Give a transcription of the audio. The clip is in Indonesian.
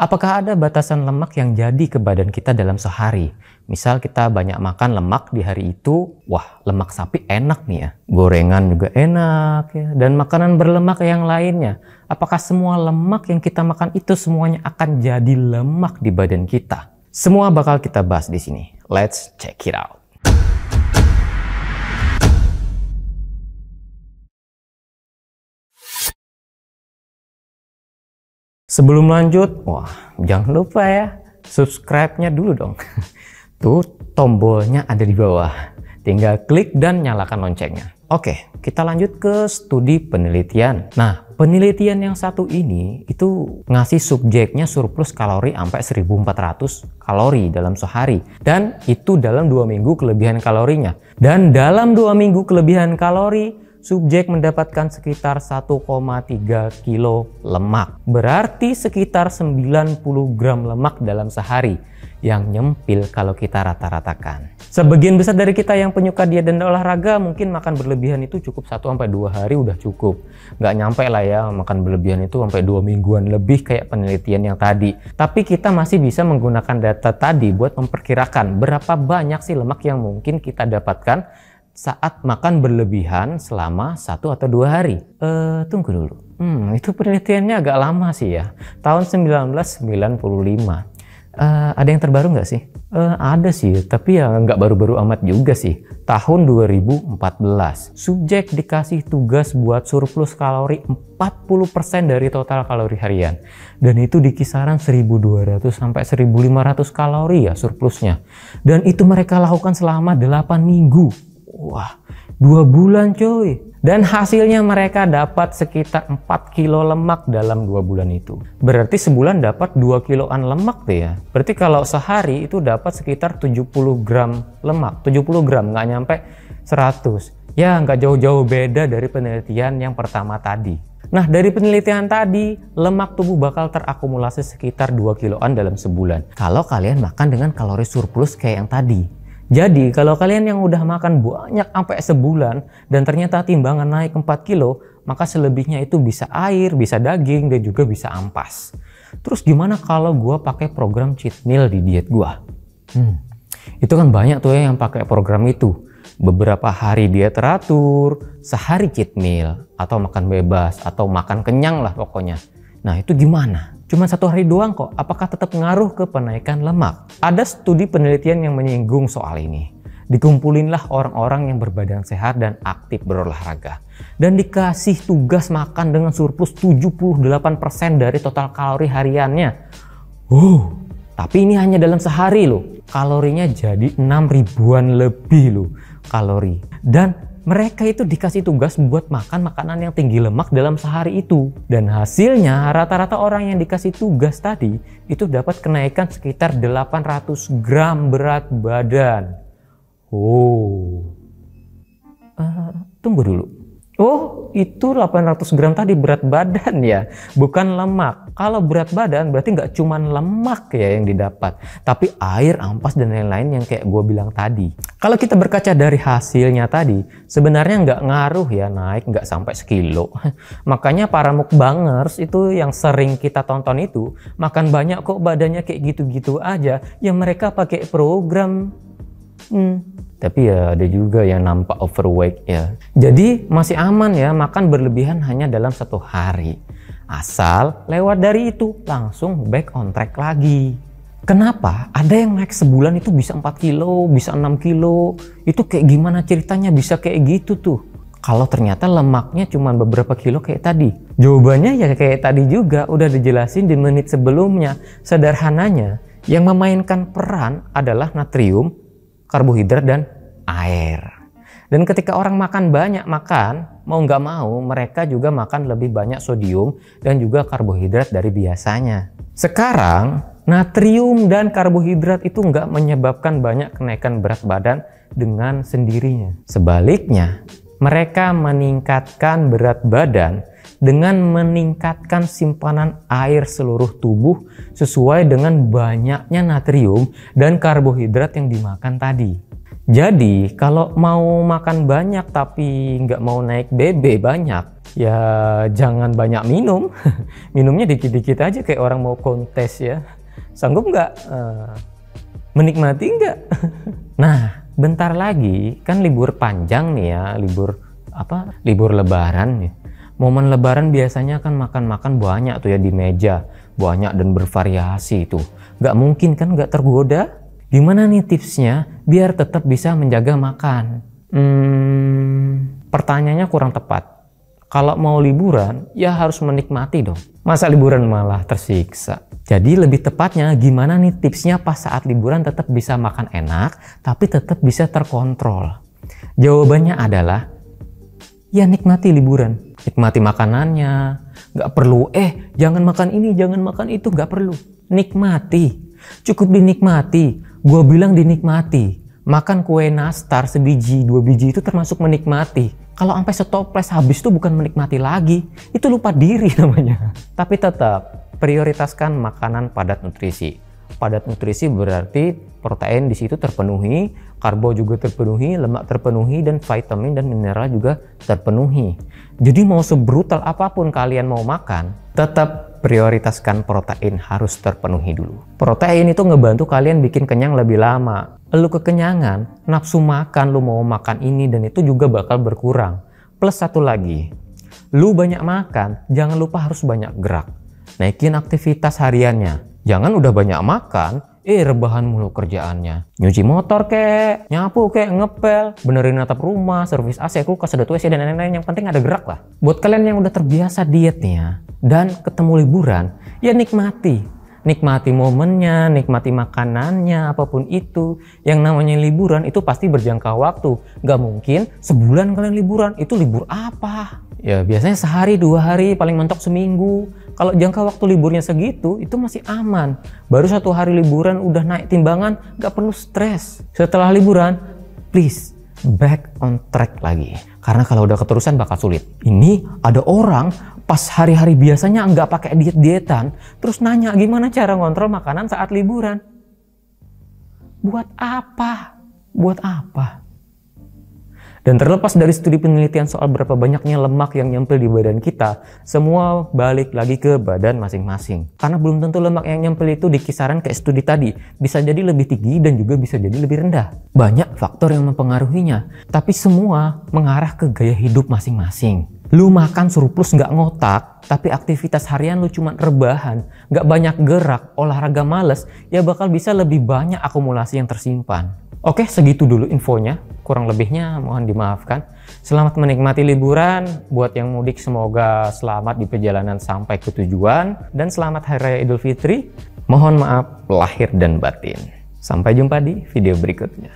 Apakah ada batasan lemak yang jadi ke badan kita dalam sehari? Misal kita banyak makan lemak di hari itu, wah lemak sapi enak nih ya. Gorengan juga enak ya. Dan makanan berlemak yang lainnya. Apakah semua lemak yang kita makan itu semuanya akan jadi lemak di badan kita? Semua bakal kita bahas di sini. Let's check it out. Sebelum lanjut, wah jangan lupa ya, subscribe-nya dulu dong. Tuh tombolnya ada di bawah. Tinggal klik dan nyalakan loncengnya. Oke, kita lanjut ke studi penelitian. Nah, penelitian yang satu ini itu ngasih subjeknya surplus kalori sampai 1400 kalori dalam sehari. Dan itu dalam 2 minggu kelebihan kalorinya. Dan dalam 2 minggu kelebihan kalori, subjek mendapatkan sekitar 1,3 kilo lemak. Berarti sekitar 90 gram lemak dalam sehari yang nyempil kalau kita rata-ratakan. Sebagian besar dari kita yang penyuka diet dan olahraga mungkin makan berlebihan itu cukup 1-2 hari udah cukup. Nggak nyampe lah ya makan berlebihan itu sampai 2 mingguan lebih kayak penelitian yang tadi. Tapi kita masih bisa menggunakan data tadi buat memperkirakan berapa banyak sih lemak yang mungkin kita dapatkan saat makan berlebihan selama 1 atau 2 hari. Tunggu dulu. Itu penelitiannya agak lama sih ya. Tahun 1995. Ada yang terbaru nggak sih? Ada sih, tapi ya nggak baru-baru amat juga sih. Tahun 2014. Subjek dikasih tugas buat surplus kalori 40% dari total kalori harian. Dan itu di kisaran 1200 sampai 1500 kalori ya surplusnya. Dan itu mereka lakukan selama 8 minggu. Wah, 2 bulan coy. Dan hasilnya mereka dapat sekitar 4 kilo lemak dalam 2 bulan itu. Berarti sebulan dapat 2 kiloan lemak deh ya. Berarti kalau sehari itu dapat sekitar 70 gram lemak. 70 gram, nggak nyampe 100. Ya nggak jauh-jauh beda dari penelitian yang pertama tadi. Nah, dari penelitian tadi, lemak tubuh bakal terakumulasi sekitar 2 kiloan dalam sebulan. Kalau kalian makan dengan kalori surplus kayak yang tadi. Jadi kalau kalian yang udah makan banyak sampai sebulan dan ternyata timbangan naik 4 kilo, maka selebihnya itu bisa air, bisa daging, dan juga bisa ampas. Terus gimana kalau gua pakai program cheat meal di diet gua? Itu kan banyak tuh ya yang pakai program itu. Beberapa hari diet teratur, sehari cheat meal, atau makan bebas, atau makan kenyang lah pokoknya. Nah itu gimana? Cuma 1 hari doang kok, apakah tetap ngaruh ke penaikan lemak? Ada studi penelitian yang menyinggung soal ini. Dikumpulinlah orang-orang yang berbadan sehat dan aktif berolahraga. Dan dikasih tugas makan dengan surplus 78% dari total kalori hariannya. Tapi ini hanya dalam sehari loh. Kalorinya jadi 6 ribuan lebih loh kalori. Dan mereka itu dikasih tugas buat makan makanan yang tinggi lemak dalam sehari itu. Dan hasilnya rata-rata orang yang dikasih tugas tadi itu dapat kenaikan sekitar 800 gram berat badan. Tunggu dulu. Itu 800 gram tadi berat badan ya, bukan lemak. Kalau berat badan berarti nggak cuman lemak ya yang didapat, tapi air, ampas, dan lain-lain yang kayak gue bilang tadi. Kalau kita berkaca dari hasilnya tadi, sebenarnya nggak ngaruh ya naik nggak sampai sekilo. Makanya para mukbangers itu yang sering kita tonton itu, makan banyak kok badannya kayak gitu-gitu aja, ya mereka pakai program. Tapi ya ada juga yang nampak overweight ya. Jadi masih aman ya makan berlebihan hanya dalam 1 hari. Asal lewat dari itu langsung back on track lagi. Kenapa? Ada yang naik sebulan itu bisa 4 kilo, bisa 6 kilo. Itu kayak gimana ceritanya bisa kayak gitu tuh? Kalau ternyata lemaknya cuma beberapa kilo kayak tadi. Jawabannya ya kayak tadi juga udah dijelasin di menit sebelumnya. Sederhananya yang memainkan peran adalah natrium, karbohidrat, dan air. Dan ketika orang makan banyak mau nggak mau mereka juga makan lebih banyak sodium dan juga karbohidrat dari biasanya. Sekarang natrium dan karbohidrat itu nggak menyebabkan banyak kenaikan berat badan dengan sendirinya. Sebaliknya, mereka meningkatkan berat badan dengan meningkatkan simpanan air seluruh tubuh sesuai dengan banyaknya natrium dan karbohidrat yang dimakan tadi. Jadi kalau mau makan banyak tapi nggak mau naik BB banyak, Ya jangan banyak minum. Minumnya dikit-dikit aja kayak orang mau kontes ya. Sanggup nggak? Menikmati nggak? Nah, bentar lagi kan libur panjang nih ya, libur lebaran nih. Momen lebaran biasanya kan makan-makan banyak tuh ya di meja, banyak dan bervariasi tuh. Nggak mungkin kan nggak tergoda? Gimana nih tipsnya biar tetap bisa menjaga makan? Pertanyaannya kurang tepat. Kalau mau liburan, ya harus menikmati dong. Masa liburan malah tersiksa? Jadi lebih tepatnya gimana nih tipsnya pas saat liburan tetap bisa makan enak, tapi tetap bisa terkontrol? Jawabannya adalah, ya nikmati liburan. Nikmati makanannya. Nggak perlu, jangan makan ini, jangan makan itu. Nggak perlu. Nikmati. Cukup dinikmati. Gua bilang dinikmati. Makan kue nastar sebiji, 2 biji itu termasuk menikmati. Kalau sampai setoples habis itu bukan menikmati lagi, itu lupa diri namanya. Tapi tetap prioritaskan makanan padat nutrisi. Padat nutrisi berarti protein di situ terpenuhi, karbo juga terpenuhi, lemak terpenuhi, dan vitamin dan mineral juga terpenuhi. Jadi mau sebrutal apapun kalian mau makan, tetap prioritaskan protein harus terpenuhi dulu. Protein itu ngebantu kalian bikin kenyang lebih lama. Lu kekenyangan, nafsu makan, lu mau makan ini dan itu juga bakal berkurang. Plus satu lagi, lu banyak makan, jangan lupa harus banyak gerak. Naikin aktivitas hariannya. Jangan udah banyak makan, rebahan mulu kerjaannya. Nyuci motor kek, nyapu kek, ngepel, benerin atap rumah, servis AC, kulkas, sedot WC, dan lain-lain. Yang penting ada gerak lah. Buat kalian yang udah terbiasa dietnya dan ketemu liburan, ya nikmati. Nikmati momennya, nikmati makanannya, apapun itu. Yang namanya liburan itu pasti berjangka waktu. Gak mungkin sebulan kalian liburan, itu libur apa? Ya biasanya sehari, 2 hari, paling mentok seminggu. Kalau jangka waktu liburnya segitu, itu masih aman. Baru 1 hari liburan udah naik timbangan, gak perlu stres. Setelah liburan, please back on track lagi. Karena kalau udah keterusan bakal sulit. Ini ada orang pas hari-hari biasanya nggak pakai diet-dietan, terus nanya gimana cara ngontrol makanan saat liburan. Buat apa? Buat apa? Dan terlepas dari studi penelitian soal berapa banyaknya lemak yang nyempil di badan kita, semua balik lagi ke badan masing-masing. Karena belum tentu lemak yang nyempil itu di kisaran kayak studi tadi, bisa jadi lebih tinggi dan juga bisa jadi lebih rendah. Banyak faktor yang mempengaruhinya, tapi semua mengarah ke gaya hidup masing-masing. Lu makan surplus nggak ngotak, tapi aktivitas harian lu cuma rebahan, nggak banyak gerak, olahraga males, ya bakal bisa lebih banyak akumulasi yang tersimpan. Oke, segitu dulu infonya. Kurang lebihnya mohon dimaafkan. Selamat menikmati liburan. Buat yang mudik semoga selamat di perjalanan sampai ke tujuan. Dan selamat Hari Raya Idul Fitri. Mohon maaf lahir dan batin. Sampai jumpa di video berikutnya.